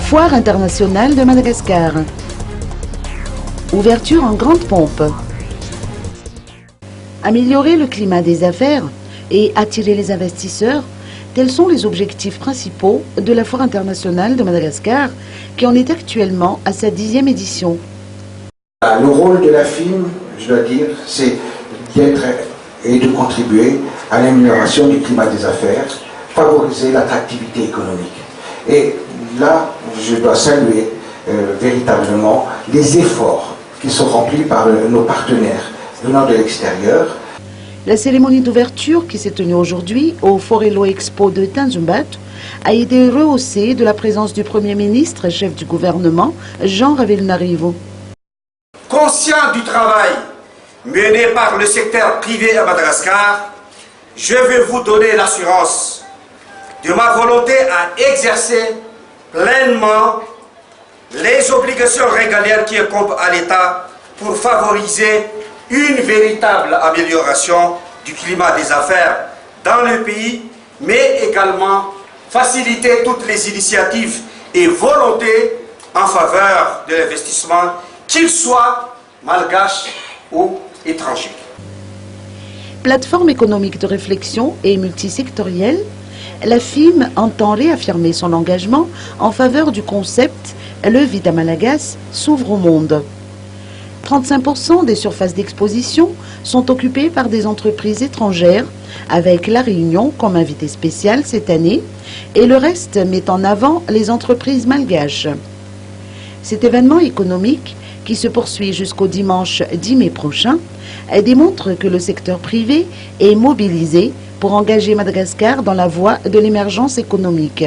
Foire internationale de Madagascar. Ouverture en grande pompe. Améliorer le climat des affaires et attirer les investisseurs, tels sont les objectifs principaux de la Foire internationale de Madagascar, qui en est actuellement à sa 10e édition. Le rôle de la FIM, je dois dire, c'est d'être et de contribuer à l'amélioration du climat des affaires, favoriser l'attractivité économique. Et là, je dois saluer véritablement les efforts qui sont remplis par nos partenaires venant de l'extérieur. La cérémonie d'ouverture qui s'est tenue aujourd'hui au Forello Expo de Tanjumbat a été rehaussée de la présence du Premier ministre et chef du gouvernement, Jean Ravelnarivo. Conscient du travail mené par le secteur privé à Madagascar, je veux vous donner l'assurance de ma volonté à exercer pleinement les obligations régaliennes qui incombent à l'État pour favoriser une véritable amélioration du climat des affaires dans le pays, mais également faciliter toutes les initiatives et volontés en faveur de l'investissement, qu'il soit malgache ou étranger. Plateforme économique de réflexion et multisectorielle, la FIM entend réaffirmer son engagement en faveur du concept « Le Vita Malagas s'ouvre au monde ». 35% des surfaces d'exposition sont occupées par des entreprises étrangères, avec La Réunion comme invité spécial cette année, et le reste met en avant les entreprises malgaches. Cet événement économique, qui se poursuit jusqu'au dimanche 10 mai prochain, démontre que le secteur privé est mobilisé pour engager Madagascar dans la voie de l'émergence économique.